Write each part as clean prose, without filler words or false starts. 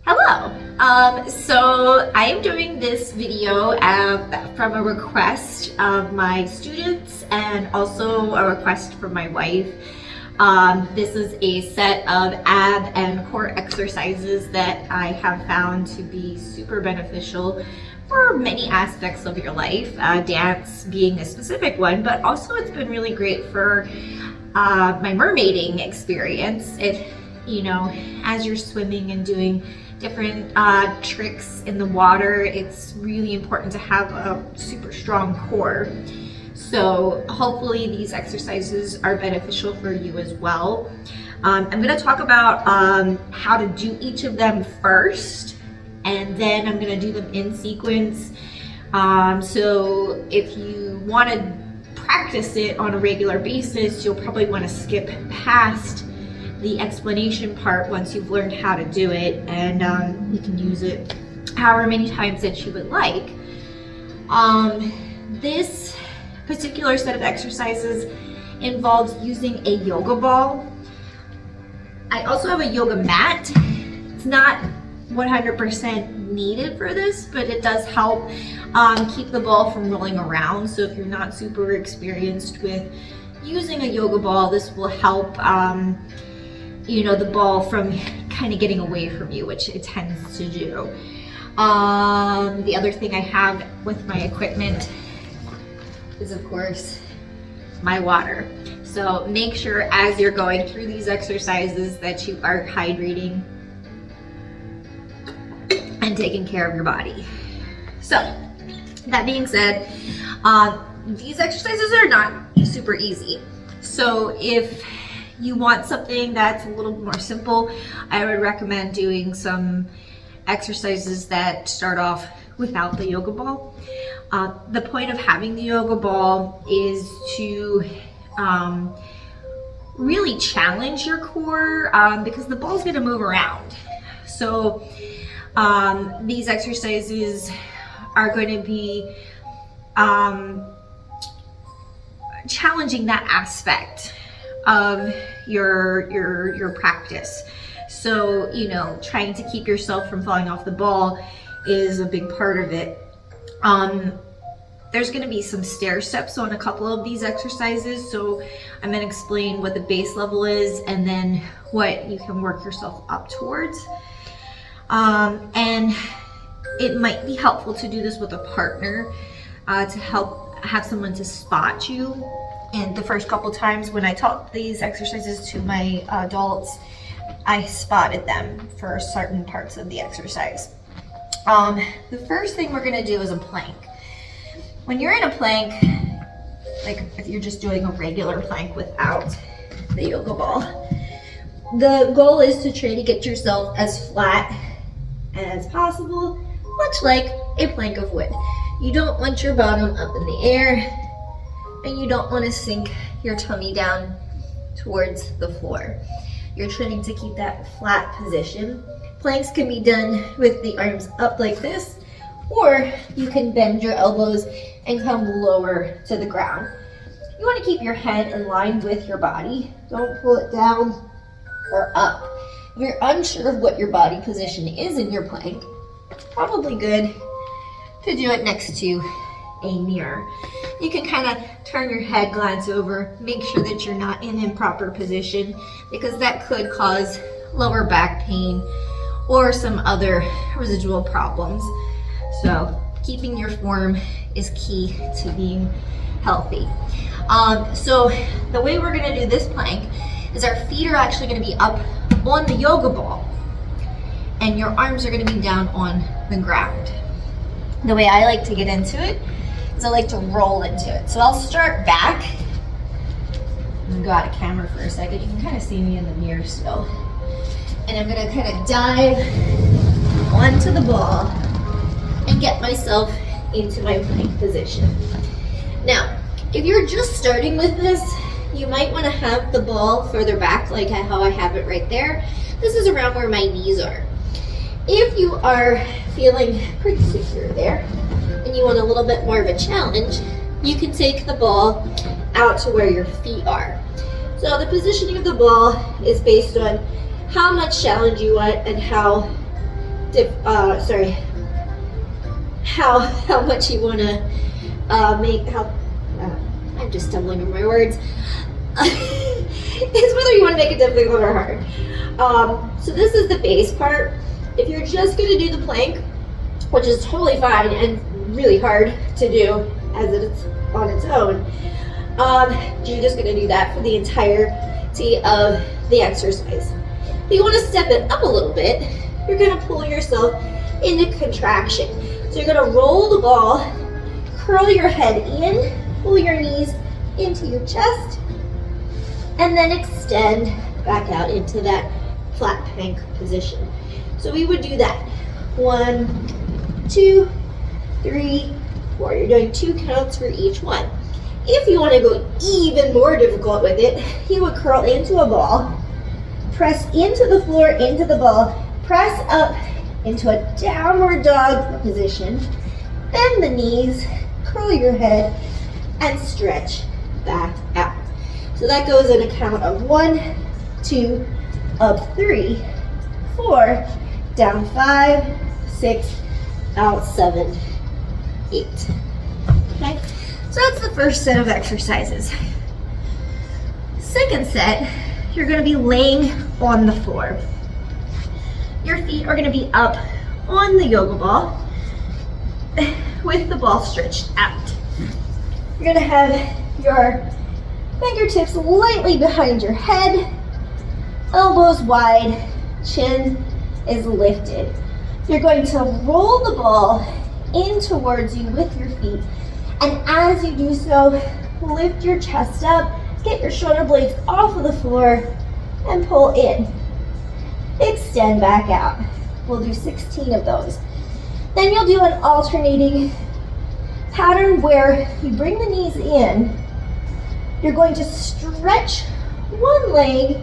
Hello. So I am doing this video from a request of my students and also a request from my wife. This is a set of ab and core exercises that I have found to be super beneficial for many aspects of your life, dance being a specific one, but also it's been really great for my mermaiding experience. As you're swimming and doing different tricks in the water, it's really important to have a super strong core. So hopefully these exercises are beneficial for you as well. I'm going to talk about how to do each of them first, and then I'm going to do them in sequence. So if you want to practice it on a regular basis, you'll probably want to skip past the explanation part once you've learned how to do it, and you can use it however many times that you would like. This particular set of exercises involves using a yoga ball. I also have a yoga mat. It's not 100% needed for this, but it does help keep the ball from rolling around. So if you're not super experienced with using a yoga ball, this will help the ball from kind of getting away from you, which it tends to do. The other thing I have with my equipment is, of course, my water. So make sure as you're going through these exercises that you are hydrating and taking care of your body. So that being said, these exercises are not super easy. So if you want something that's a little more simple, I would recommend doing some exercises that start off without the yoga ball. The point of having the yoga ball is to really challenge your core because the ball's going to move around. So these exercises are going to be challenging that aspect of your practice. So, trying to keep yourself from falling off the ball is a big part of it. There's going to be some stair steps on a couple of these exercises, so I'm going to explain what the base level is and then what you can work yourself up towards. And it might be helpful to do this with a partner to help have someone to spot you. And the first couple times when I taught these exercises to my adults, I spotted them for certain parts of the exercise. The first thing we're going to do is a plank. When you're in a plank, like if you're just doing a regular plank without the yoga ball, the goal is to try to get yourself as flat as possible, much like a plank of wood. You don't want your bottom up in the air, and you don't want to sink your tummy down towards the floor. You're trying to keep that flat position. Planks can be done with the arms up like this, or you can bend your elbows and come lower to the ground. You want to keep your head in line with your body. Don't pull it down or up. If you're unsure of what your body position is in your plank, it's probably good to do it next to a mirror. You can kind of turn your head, glance over, make sure that you're not in improper position, because that could cause lower back pain or some other residual problems. So keeping your form is key to being healthy. So the way we're going to do this plank is our feet are actually going to be up on the yoga ball and your arms are going to be down on the ground. The way I like to get into it is I like to roll into it. So I'll start back. I'm gonna go out of camera for a second. You can kind of see me in the mirror still. And I'm gonna kind of dive onto the ball and get myself into my plank position. Now, if you're just starting with this, you might want to have the ball further back, like how I have it right there. This is around where my knees are. If you are feeling pretty secure there, and you want a little bit more of a challenge, you can take the ball out to where your feet are. So the positioning of the ball is based on how much challenge you want and how how much you want to I'm just stumbling over my words. It's whether you want to make it difficult or hard. So this is the base part. If you're just going to do the plank, which is totally fine and really hard to do as it's on its own, you're just going to do that for the entirety of the exercise. If you want to step it up a little bit, you're going to pull yourself into contraction. So you're going to roll the ball, curl your head in, pull your knees into your chest, and then extend back out into that flat plank position. So we would do that. 1, 2, 3, 4. You're doing 2 counts for each one. If you want to go even more difficult with it, you would curl into a ball, press into the floor, into the ball, press up into a downward dog position, bend the knees, curl your head, and stretch back out. So that goes in a count of 1, 2, up 3, 4, down 5, 6, out 7, 8. Okay, so that's the first set of exercises. Second set, you're going to be laying on the floor. Your feet are going to be up on the yoga ball with the ball stretched out. You're going to have your fingertips lightly behind your head, elbows wide, chin is lifted. You're going to roll the ball in towards you with your feet, and as you do so, lift your chest up, get your shoulder blades off of the floor, and pull in. Extend back out. We'll do 16 of those. Then you'll do an alternating pattern where you bring the knees in. You're going to stretch one leg,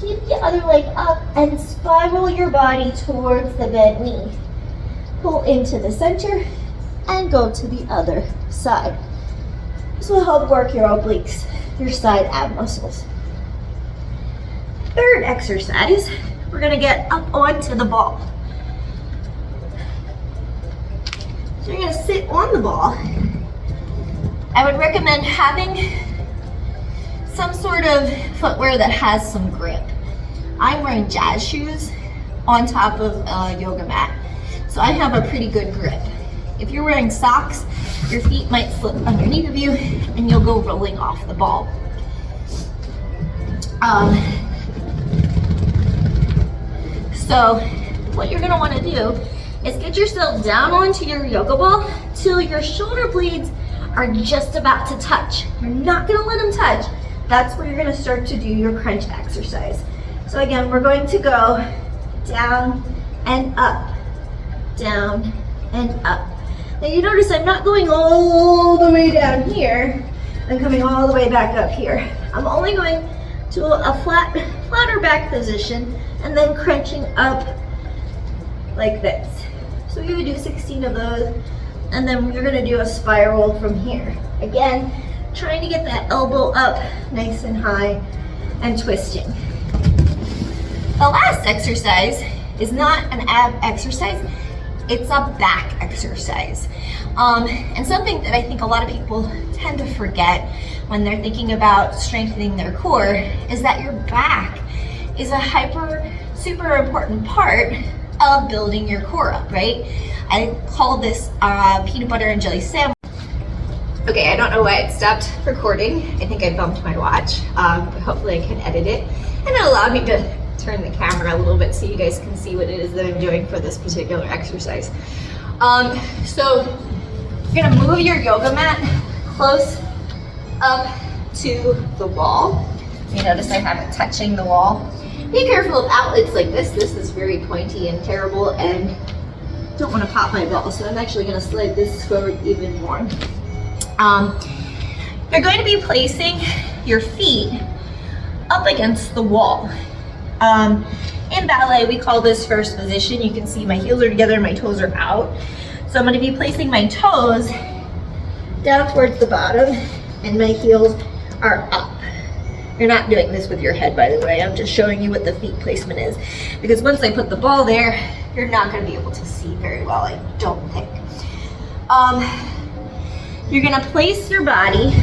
keep the other leg up, and spiral your body towards the bent knee. Pull into the center and go to the other side. This will help work your obliques, your side ab muscles. Third exercise, we're going to get up onto the ball. So you're going to sit on the ball. I would recommend having some sort of footwear that has some grip. I'm wearing jazz shoes on top of a yoga mat, so I have a pretty good grip. If you're wearing socks, your feet might slip underneath of you and you'll go rolling off the ball. So what you're gonna wanna do is get yourself down onto your yoga ball till your shoulder blades are just about to touch. You're not gonna let them touch. That's where you're gonna start to do your crunch exercise. So again, we're going to go down and up, down and up. Now you notice I'm not going all the way down here and coming all the way back up here. I'm only going to a flatter back position and then crunching up like this. So we would do 16 of those, and then you're gonna do a spiral from here. Again, trying to get that elbow up nice and high and twisting. The last exercise is not an ab exercise, it's a back exercise. And something that I think a lot of people tend to forget when they're thinking about strengthening their core is that your back is a super important part of building your core up, right? I call this peanut butter and jelly sandwich. Okay, I don't know why it stopped recording. I think I bumped my watch. Hopefully I can edit it. And it allowed me to turn the camera a little bit so you guys can see what it is that I'm doing for this particular exercise. So you're gonna move your yoga mat close up to the wall. You notice I have it touching the wall. Be careful of outlets like this. This is very pointy and terrible and don't want to pop my ball, so I'm actually going to slide this forward even more. You're going to be placing your feet up against the wall. In ballet, we call this first position. You can see my heels are together, my toes are out. So I'm going to be placing my toes down towards the bottom and my heels are up. You're not doing this with your head, by the way. I'm just showing you what the feet placement is. Because once I put the ball there, you're not gonna be able to see very well, I don't think. You're gonna place your body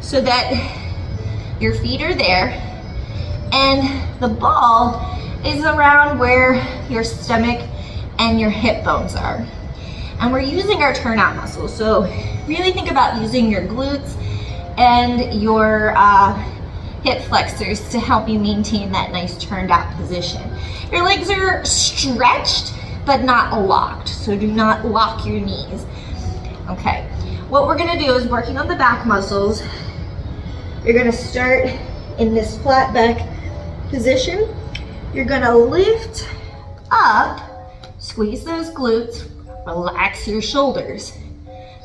so that your feet are there and the ball is around where your stomach and your hip bones are. And we're using our turnout muscles. So really think about using your glutes and your hip flexors to help you maintain that nice turned out position. Your legs are stretched, but not locked. So do not lock your knees. Okay, what we're gonna do is working on the back muscles. You're gonna start in this flat back position. You're gonna lift up, squeeze those glutes, relax your shoulders.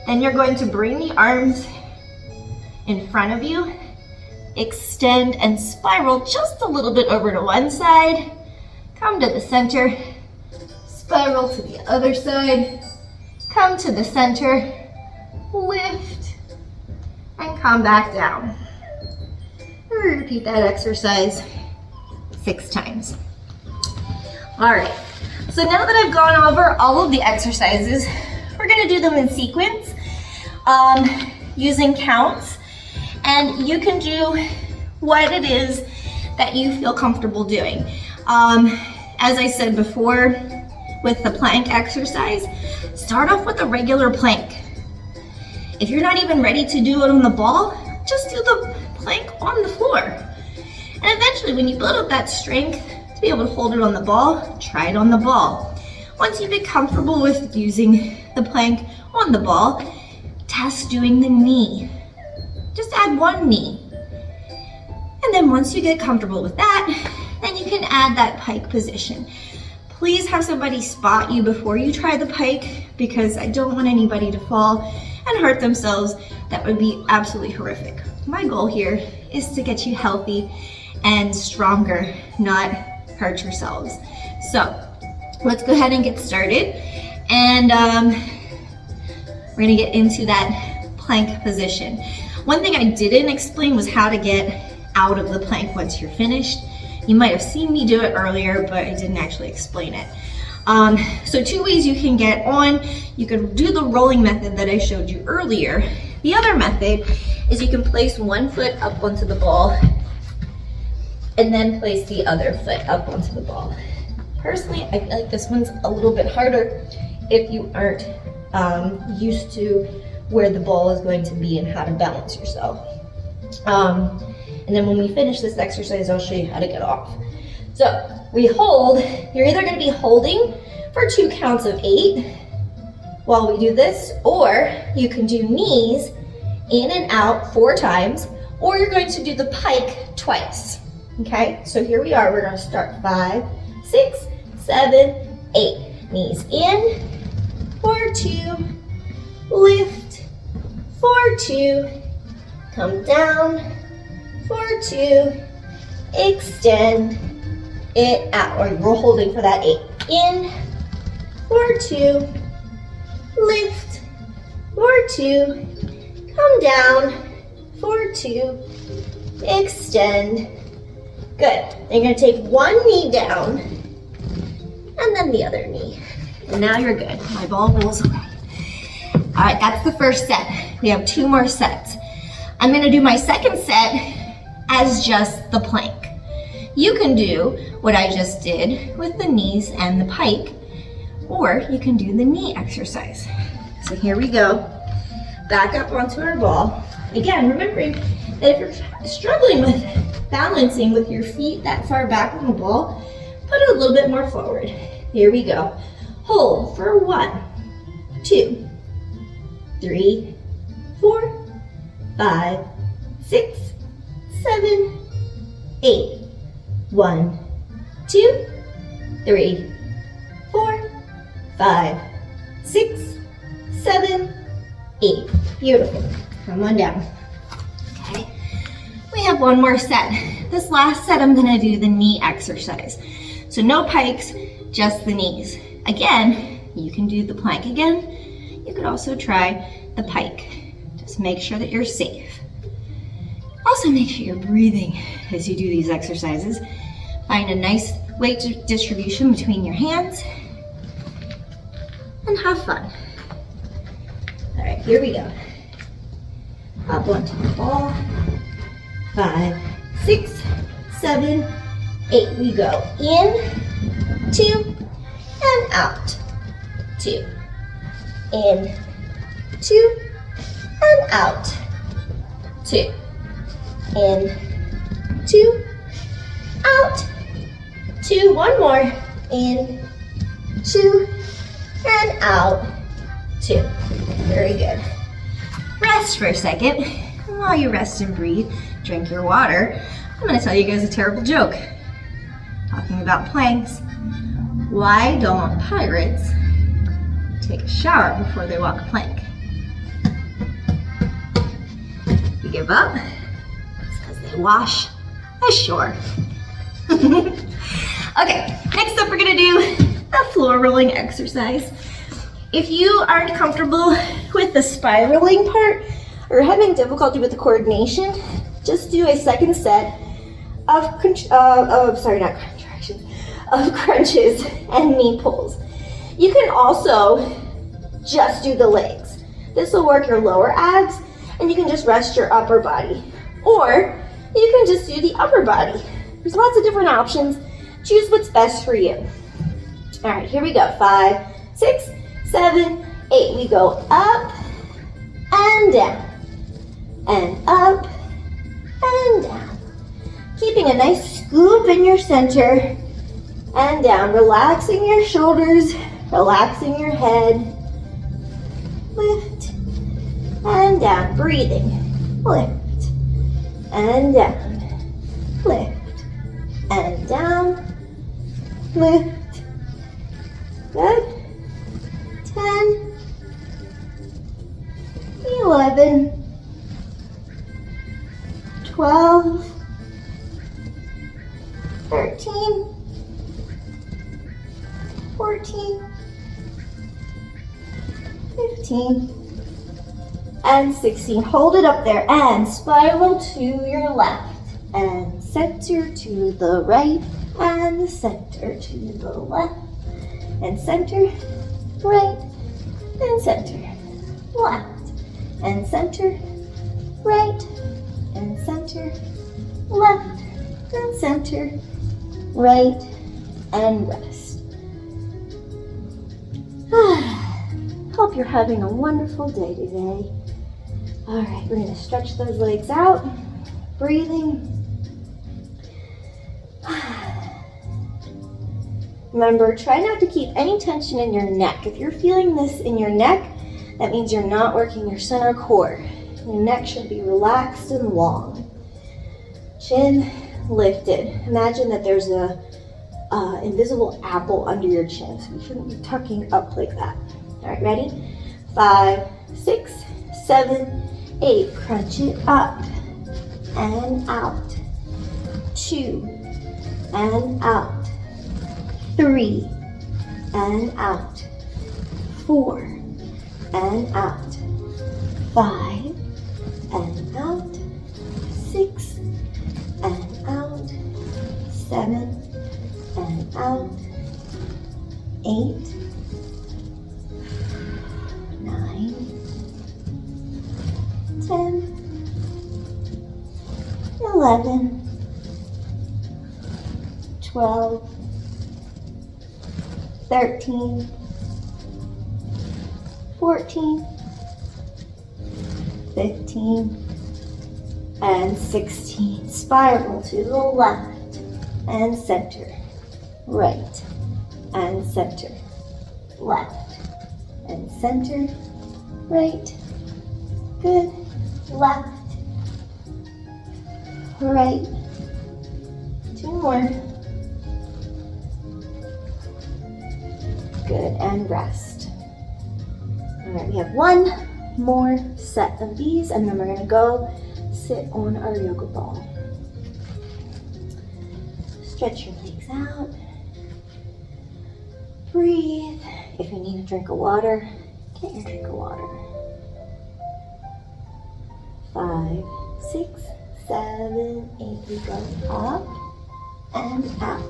Then you're going to bring the arms in front of you, extend and spiral just a little bit over to one side, come to the center, spiral to the other side, come to the center, lift, and come back down. And repeat that exercise 6 times. All right, so now that I've gone over all of the exercises, we're gonna do them in sequence using counts, and you can do what it is that you feel comfortable doing. As I said before, with the plank exercise, start off with a regular plank. If you're not even ready to do it on the ball, just do the plank on the floor. And eventually, when you build up that strength to be able to hold it on the ball, try it on the ball. Once you get comfortable with using the plank on the ball, test doing the knee. Just add 1 knee. And then once you get comfortable with that, then you can add that pike position. Please have somebody spot you before you try the pike, because I don't want anybody to fall and hurt themselves. That would be absolutely horrific. My goal here is to get you healthy and stronger, not hurt yourselves. So let's go ahead and get started. And we're gonna get into that plank position. One thing I didn't explain was how to get out of the plank once you're finished. You might have seen me do it earlier, but I didn't actually explain it. So 2 ways you can get on. You can do the rolling method that I showed you earlier. The other method is you can place 1 foot up onto the ball and then place the other foot up onto the ball. Personally, I feel like this one's a little bit harder if you aren't used to where the ball is going to be and how to balance yourself. And then when we finish this exercise, I'll show you how to get off. So we hold. You're either going to be holding for 2 counts of 8 while we do this, or you can do knees in and out 4 times, or you're going to do the pike twice. Okay, so here we are. We're going to start 5, 6, 7, 8. Knees in, 4, 2, lift, 4, 2, come down, 4, 2, extend it out, or we're holding for that 8. In, 4, 2, lift, 4, 2, come down, 4, 2, extend. Good. You're going to take 1 knee down and then the other knee. And now you're good. My ball rolls away. All right, that's the first set. We have 2 more sets. I'm going to do my second set as just the plank. You can do what I just did with the knees and the pike, or you can do the knee exercise. So here we go. Back up onto our ball. Again, remembering that if you're struggling with balancing with your feet that far back on the ball, put it a little bit more forward. Here we go. Hold for 1, 2, 3, 4, 5, 6, 7, 8. 1, 2, 3, 4, 5, 6, 7, 8. Beautiful. Come on down. Okay. We have 1 more set. This last set, I'm going to do the knee exercise. So no pikes, just the knees. Again, you can do the plank again. You could also try the pike. Just make sure that you're safe. Also make sure you're breathing as you do these exercises. Find a nice weight distribution between your hands, and have fun. All right, here we go. Up onto the ball. 5, 6, 7, 8. We go in, 2, and out. 2, in, 2, and out. 2, in, 2, out. 2, one more. In, 2, and out. 2. Very good. Rest for a second. And while you rest and breathe, drink your water, I'm going to tell you guys a terrible joke. Talking about planks. Why don't pirates take a shower before they walk a plank? You give up? It's because they wash ashore. Okay, next up we're going to do a floor rolling exercise. If you aren't comfortable with the spiraling part or having difficulty with the coordination, just do a second set of crunches and knee pulls. You can also just do the legs. This will work your lower abs, and you can just rest your upper body. Or you can just do the upper body. There's lots of different options. Choose what's best for you. All right, here we go. 5, 6, 7, 8. We go up and down, and up and down. Keeping a nice scoop in your center and down. Relaxing your shoulders, relaxing your head. Lift and down. Breathing. Lift and down. Lift and down. Lift. Good. 10, 11, 12, 13, 14, 15, and 16. Hold it up there and spiral to your left and center to the right and center to the left and center, right and center, left and center, right and center, left and center, right and rest. Hope you're having a wonderful day today. All right, we're going to stretch those legs out, breathing. Remember, try not to keep any tension in your neck. If you're feeling this in your neck, that means you're not working your center core. Your neck should be relaxed and long. Chin lifted. Imagine that there's a invisible apple under your chin, so you shouldn't be tucking up like that. All right, ready? 5, 6, 7, 8. Crunch it up and out. 2 and out. 3 and out. 4 and out. 5 and out. 6 and out. 7 and out. 8, 9, 10, 11, 12, 13, 14, 15, and 16. Spiral to the left and center, right and center, left and center, right, good, left, right, 2 more, good, and rest. All right, we have 1 more set of these, and then we're gonna go sit on our yoga ball. Stretch your legs out. Breathe. If you need a drink of water, get your drink of water. 5, 6, 7, 8. We go up and out.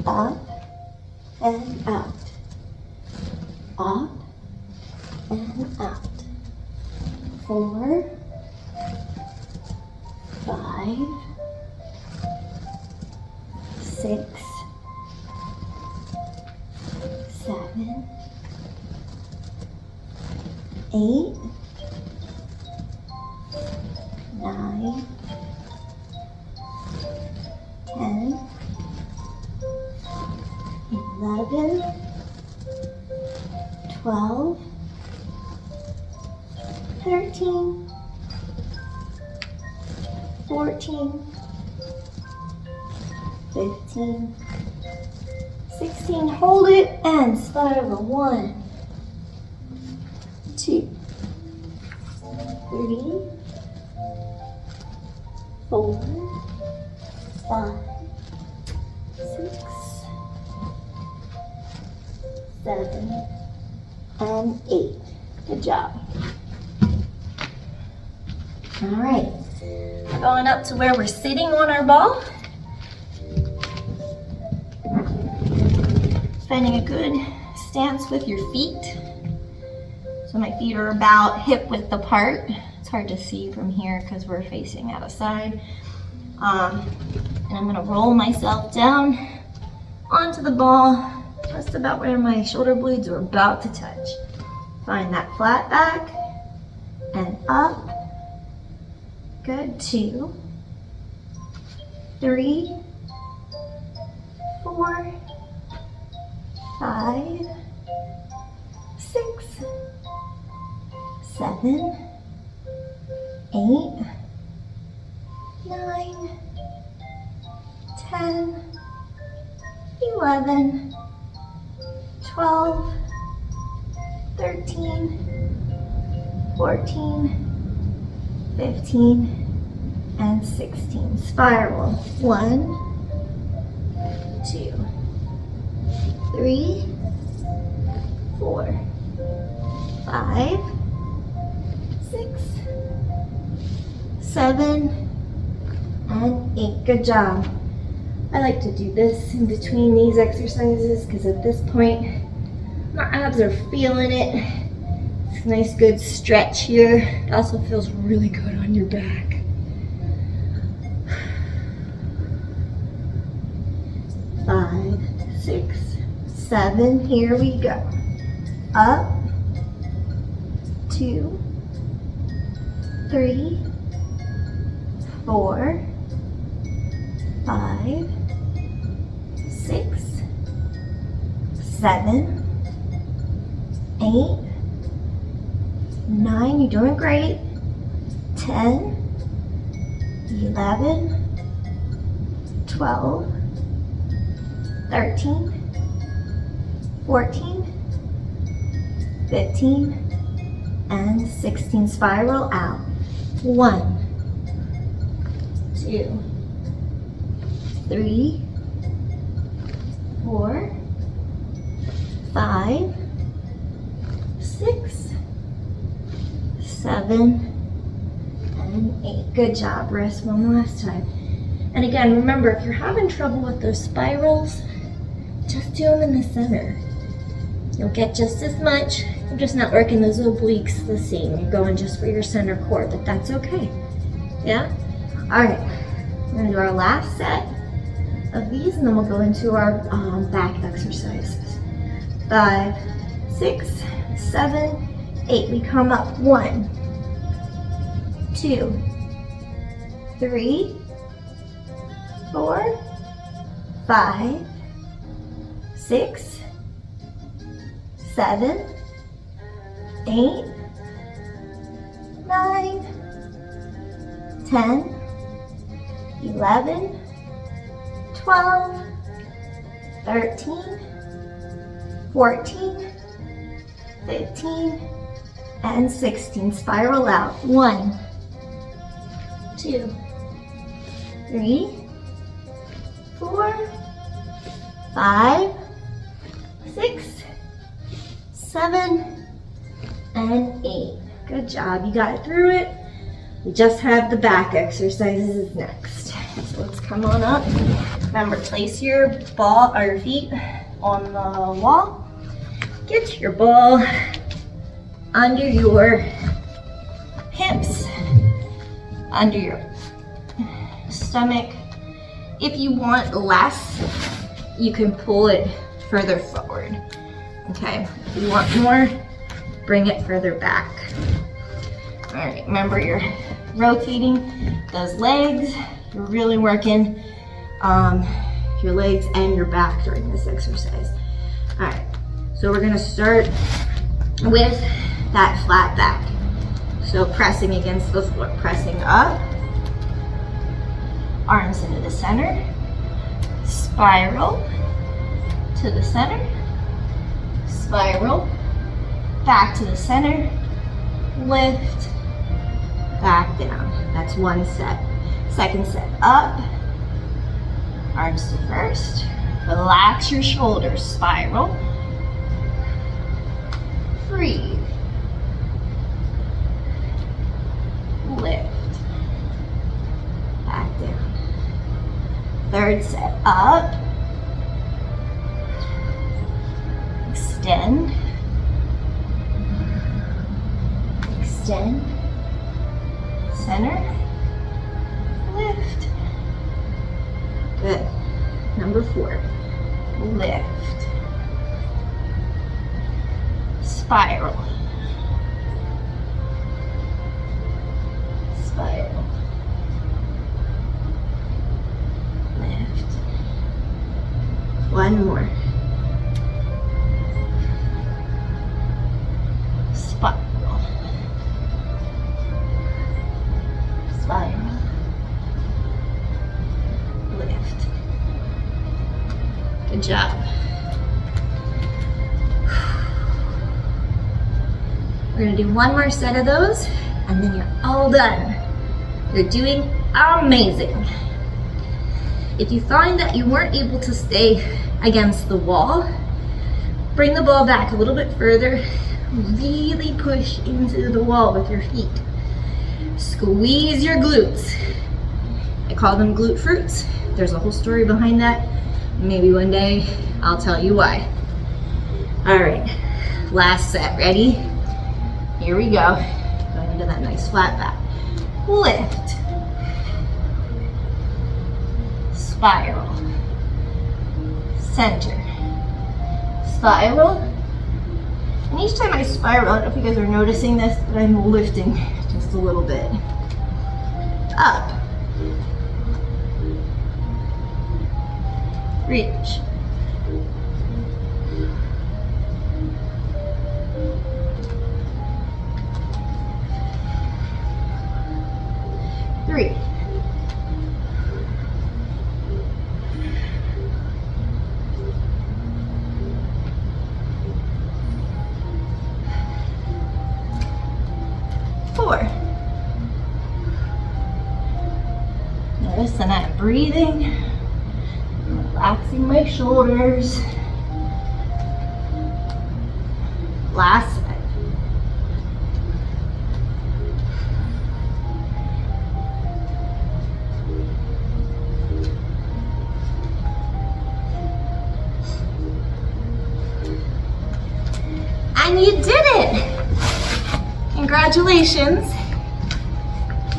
Up and out. Up and out. 4, 5, 6, 7, 8, 9, 10, 11, 12, 13, 14, 15, 16, hold it and spiral. 1, 2, 3, 4, 5, 6, 7, and 8. Good job. All right, we're going up to where we're sitting on our ball. Finding a good stance with your feet. So my feet are about hip width apart. It's hard to see from here because we're facing out of side. And I'm gonna roll myself down onto the ball, just about where my shoulder blades are about to touch. Find that flat back and up. Good. 2, 3, 4, 5, 6, 7, 8, 9, 10, 11, 12, 13, 14, 15, and 16. Spiral. 1, 2, 3, 4, 5, 6, 7, and 8. Good job. I like to do this in between these exercises because at this point my abs are feeling it. It's a nice good stretch here. It also feels really good on your back. Five, 6, 7. Here we go. Up. 2, 3, 4, 5, 6, 7, 8, 9, you're doing great. 10, 11, 12, 13, 14, 15, and 16. Spiral out. 1, 2, 3, 4, 5, 6, 7, and 8. Good job. Rest one last time. And again, remember, if you're having trouble with those spirals, just do them in the center. You'll get just as much. You're just not working those obliques the same. You're going just for your center core, but that's okay. Yeah? All right. We're going to do our last set of these, and then we'll go into our back exercises. 5, 6, 7, 8. We come up. 1, 2, 3, 4, 5, 6, 7, 8, 9, 10, 11, 12, 13, 14, 15, and 16. Spiral out. 1, 2, 3, 4, 5, 6, 7, and 8. Good job. You got through it. We just have the back exercises next. So let's come on up. Remember, place your ball or your feet on the wall. Get your ball under your hips, under your stomach. If you want less, you can pull it further forward. Okay, if you want more, bring it further back. All right, remember you're rotating those legs. You're really working your legs and your back during this exercise. All right, so we're gonna start with that flat back. So pressing against the floor, pressing up, arms into the center, spiral to the center, spiral, back to the center, lift, back down. That's one set. Second set, up, arms to first, relax your shoulders, spiral, breathe, lift, back down. Third set, up, extend, extend, center, lift. Good. Number 4, lift, spiral, spiral, lift. One more. Spiral, spiral, lift. Good job. We're gonna do one more set of those and then you're all done. You're doing amazing. If you find that you weren't able to stay against the wall, bring the ball back a little bit further. Really push into the wall with your feet. Squeeze your glutes. I call them glute fruits. There's a whole story behind that. Maybe one day I'll tell you why. All right, last set, ready? Here we go. Going into that nice flat back. Lift. Spiral. Center. Spiral. And each time I spiral, I don't know if you guys are noticing this, but I'm lifting just a little bit. Up. Reach. Three. Four. Notice that I'm breathing, relaxing my shoulders. Last set. And you did it! Congratulations.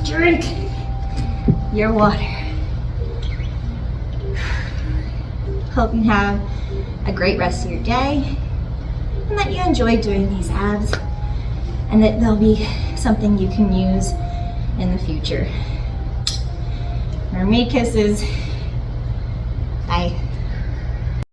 Drink your water. Hope you have a great rest of your day and that you enjoy doing these abs and that they'll be something you can use in the future. Mermaid kisses. Bye.